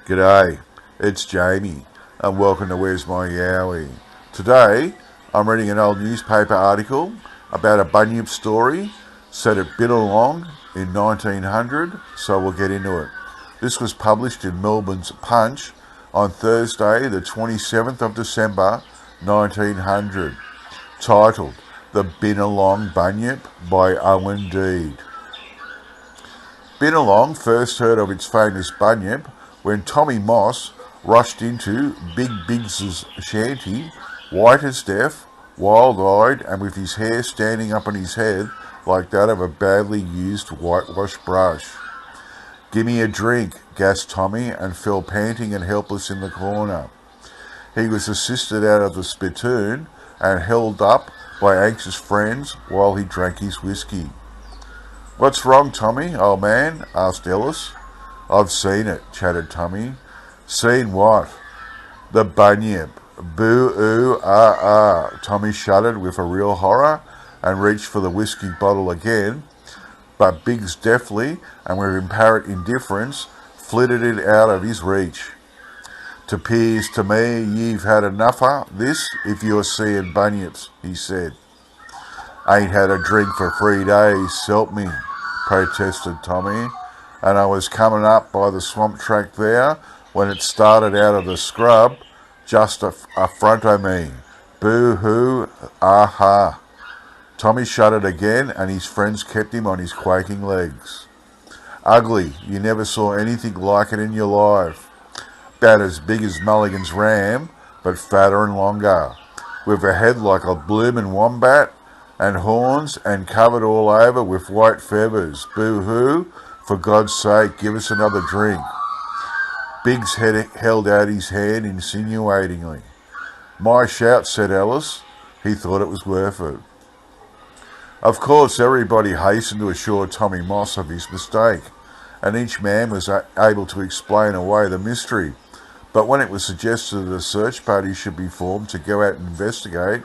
G'day, it's Jamie, and welcome to Where's My Yowie. Today, I'm reading an old newspaper article about a bunyip story set at Binalong in 1900, so we'll get into it. This was published in Melbourne's Punch on Thursday, the 27th of December, 1900, titled The Binalong Bunyip by Owen Deed. Binalong first heard of its famous bunyip when Tommy Moss rushed into Big Biggs's shanty, white as death, wild-eyed, and with his hair standing up on his head like that of a badly used whitewash brush. "Gimme a drink," gasped Tommy, and fell panting and helpless in the corner. He was assisted out of the spittoon and held up by anxious friends while he drank his whiskey. "What's wrong, Tommy, old man?" asked Ellis. "I've seen it," chattered Tommy. "Seen what?" "The bunyip. Boo-oo-ah-ah." Tommy shuddered with a real horror and reached for the whiskey bottle again, but Biggs deftly and with apparent indifference flitted it out of his reach. "'T'appears to me ye've had enough of this if you're seeing bunyips," he said. "Ain't had a drink for 3 days, s'help me," protested Tommy, "and I was coming up by the swamp track there when it started out of the scrub just front of me. Boo-hoo, ah-ha." Tommy shuddered again, and his friends kept him on his quaking legs. "Ugly, you never saw anything like it in your life. About as big as Mulligan's ram, but fatter and longer, with a head like a bloomin' wombat, and horns, and covered all over with white feathers. Boo-hoo, for God's sake, give us another drink." Biggs held out his hand insinuatingly. "My shout," said Ellis. He thought it was worth it. Of course, everybody hastened to assure Tommy Moss of his mistake, and each man was able to explain away the mystery. But when it was suggested that a search party should be formed to go out and investigate,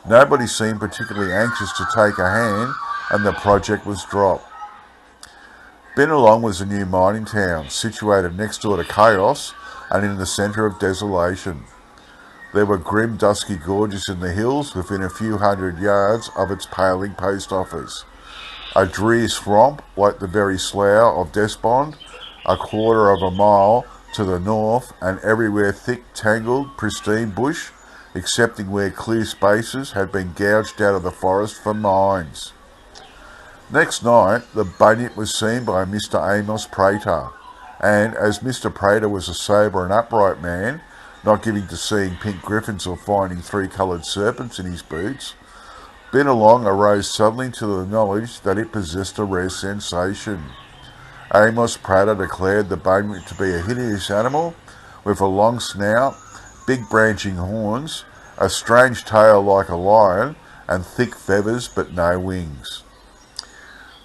nobody seemed particularly anxious to take a hand, and the project was dropped. Binalong was a new mining town, situated next door to chaos and in the centre of desolation. There were grim, dusky gorges in the hills within a few hundred yards of its paling post office. A dreary swamp, like the very slough of Despond, a quarter of a mile to the north, and everywhere thick, tangled, pristine bush, excepting where clear spaces had been gouged out of the forest for mines. Next night, the bunyip was seen by Mr. Amos Prater, and as Mr. Prater was a sober and upright man, not given to seeing pink griffins or finding 3-coloured serpents in his boots, Binalong arose suddenly to the knowledge that it possessed a rare sensation. Amos Prater declared the bunyip to be a hideous animal with a long snout, big branching horns, a strange tail like a lion, and thick feathers but no wings.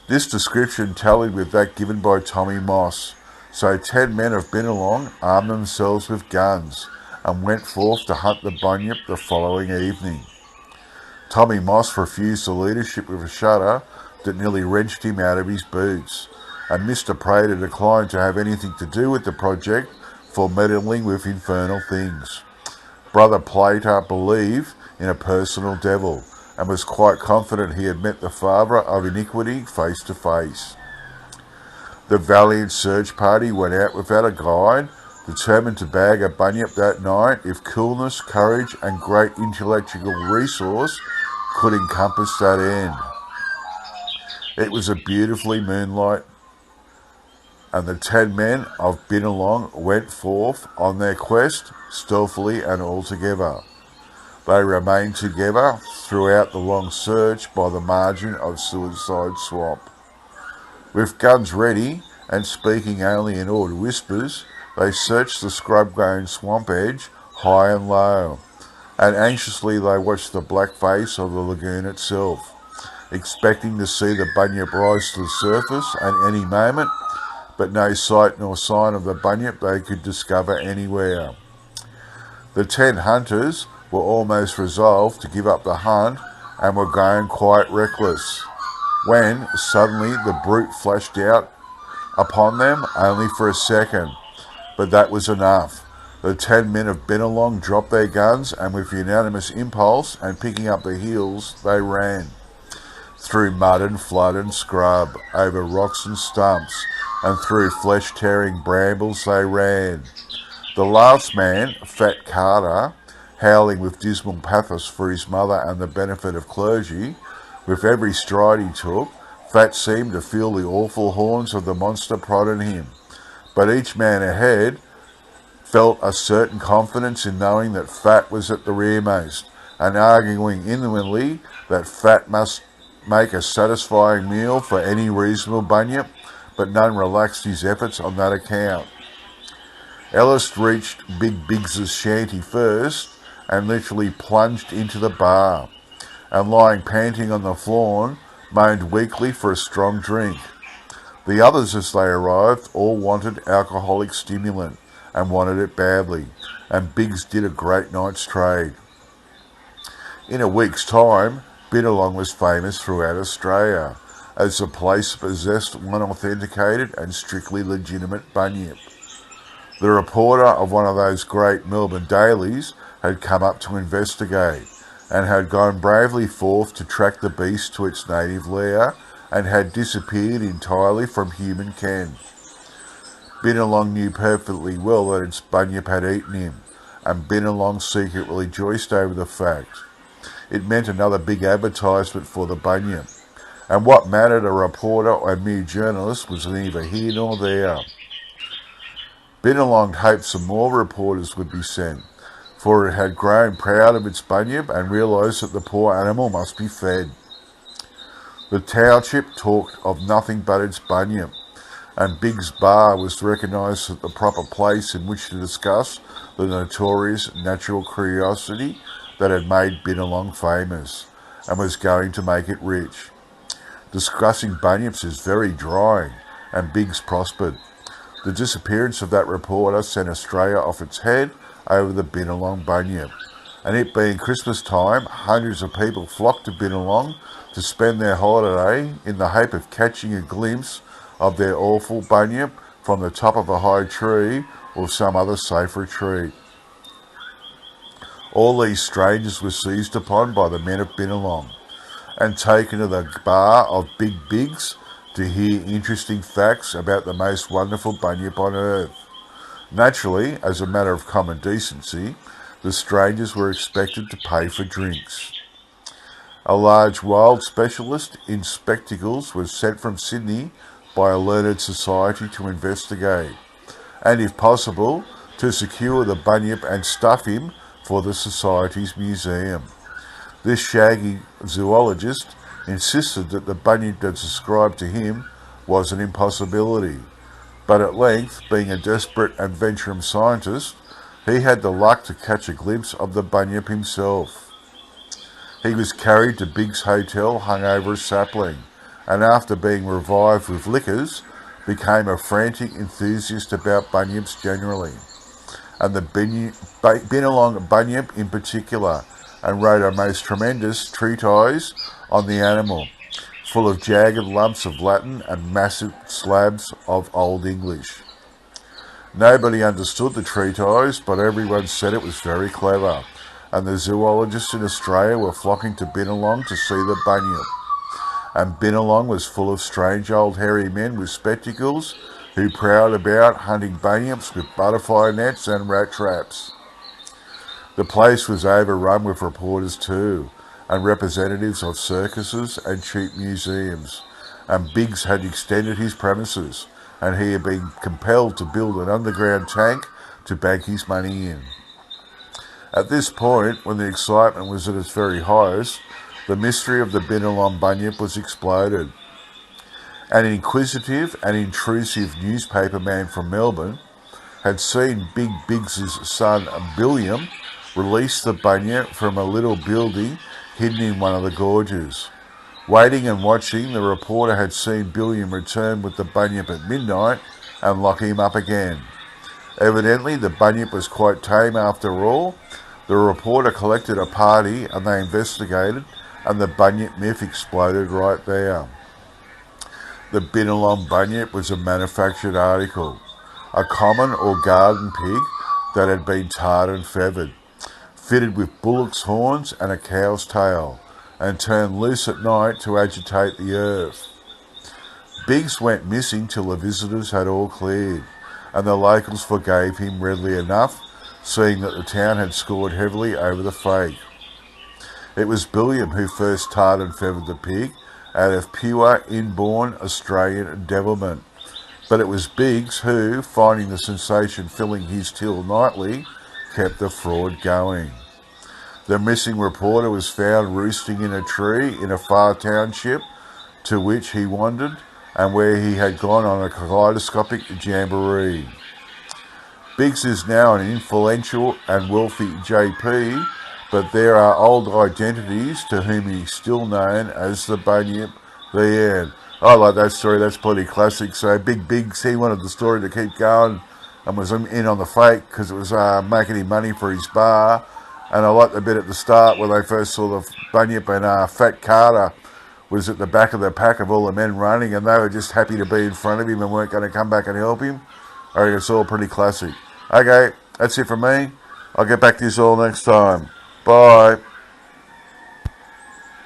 This description tallied with that given by Tommy Moss, so 10 men of Binalong armed themselves with guns and went forth to hunt the bunyip the following evening. Tommy Moss refused the leadership with a shudder that nearly wrenched him out of his boots, and Mr. Prater declined to have anything to do with the project for meddling with infernal things. Brother Prater believed in a personal devil, and was quite confident he had met the father of iniquity face to face. The valiant search party went out without a guide, determined to bag a bunyip that night if coolness, courage, and great intellectual resource could encompass that end. It was a beautifully moonlight, and the 10 men of Binalong went forth on their quest stealthily and all together. They remained together throughout the long search by the margin of Suicide Swamp. With guns ready, and speaking only in awed whispers, they searched the scrub-grown swamp edge high and low, and anxiously they watched the black face of the lagoon itself, expecting to see the bunyip rise to the surface at any moment, but no sight nor sign of the bunyip they could discover anywhere. The 10 hunters were almost resolved to give up the hunt and were going quite reckless, when suddenly the brute flashed out upon them only for a second, but that was enough. The 10 men of Binalong dropped their guns, and with unanimous impulse and picking up their heels, they ran. Through mud and flood and scrub, over rocks and stumps, and through flesh-tearing brambles they ran. The last man, Fat Carter, howling with dismal pathos for his mother and the benefit of clergy, with every stride he took, Fat seemed to feel the awful horns of the monster prodding him. But each man ahead felt a certain confidence in knowing that Fat was at the rearmost, and arguing inwardly that Fat must make a satisfying meal for any reasonable bunyip, but none relaxed his efforts on that account. Ellis reached Big Biggs's shanty first, and literally plunged into the bar, and lying panting on the floor, moaned weakly for a strong drink. The others, as they arrived, all wanted alcoholic stimulant, and wanted it badly, and Biggs did a great night's trade. In a week's time, Binalong was famous throughout Australia, as the place possessed one authenticated and strictly legitimate bunyip. The reporter of one of those great Melbourne dailies had come up to investigate, and had gone bravely forth to track the beast to its native lair, and had disappeared entirely from human ken. Binalong knew perfectly well that its bunyip had eaten him, and Binalong secretly rejoiced over the fact. It meant another big advertisement for the bunyip, and what mattered a reporter or a mere journalist was neither here nor there. Binalong hoped some more reporters would be sent, for it had grown proud of its bunyip and realised that the poor animal must be fed. The township talked of nothing but its bunyip, and Biggs Bar was recognised as the proper place in which to discuss the notorious natural curiosity that had made Binalong famous, and was going to make it rich. Discussing bunyips is very drying, and Biggs prospered. The disappearance of that reporter sent Australia off its head over the Binalong Bunyip, and it being Christmas time, hundreds of people flocked to Binalong to spend their holiday in the hope of catching a glimpse of their awful bunyip from the top of a high tree or some other safe retreat. All these strangers were seized upon by the men of Binalong, and taken to the bar of Big Biggs to hear interesting facts about the most wonderful bunyip on earth. Naturally, as a matter of common decency, the strangers were expected to pay for drinks. A large wild specialist in spectacles was sent from Sydney by a learned society to investigate, and if possible, to secure the bunyip and stuff him for the society's museum. This shaggy zoologist insisted that the bunyip that described to him was an impossibility, but at length, being a desperate and venturesome scientist, he had the luck to catch a glimpse of the bunyip himself. He was carried to Biggs Hotel hung over a sapling, and after being revived with liquors, became a frantic enthusiast about bunyips generally, and the Binalong bunyip in particular, and wrote a most tremendous treatise on the animal, full of jagged lumps of Latin and massive slabs of Old English. Nobody understood the treatise, but everyone said it was very clever, and the zoologists in Australia were flocking to Binalong to see the bunyip. And Binalong was full of strange old hairy men with spectacles who prowled about hunting bunyips with butterfly nets and rat traps. The place was overrun with reporters too, and representatives of circuses and cheap museums, and Biggs had extended his premises, and he had been compelled to build an underground tank to bank his money in. At this point, when the excitement was at its very highest, the mystery of the Binalong Bunyip was exploded. An inquisitive and intrusive newspaper man from Melbourne had seen Big Biggs's son Billiam release the bunyip from a little building hidden in one of the gorges. Waiting and watching, the reporter had seen Billiam return with the bunyip at midnight and lock him up again. Evidently, the bunyip was quite tame after all. The reporter collected a party and they investigated, and the bunyip myth exploded right there. The Binalong Bunyip was a manufactured article. a common or garden pig that had been tarred and feathered, fitted with bullock's horns and a cow's tail, and turned loose at night to agitate the earth. Biggs went missing till the visitors had all cleared, and the locals forgave him readily enough, seeing that the town had scored heavily over the fake. It was Billiam who first tarred and feathered the pig out of pure inborn Australian devilment, but it was Biggs who, finding the sensation filling his till nightly, kept the fraud going. The missing reporter was found roosting in a tree in a far township to which he wandered, and where he had gone on a kaleidoscopic jamboree. Biggs is now an influential and wealthy JP, but there are old identities to whom he is still known as the Bunyip. The end. I like that story, that's pretty classic. So Big Biggs, he wanted the story to keep going and was in on the fake because it was making him money for his bar. And I like the bit at the start where they first saw the Bunyip, and Fat Carter was at the back of the pack of all the men running, and they were just happy to be in front of him and weren't going to come back and help him. I reckon it's all pretty classic. Okay, that's it from me. I'll get back to you all next time. Bye.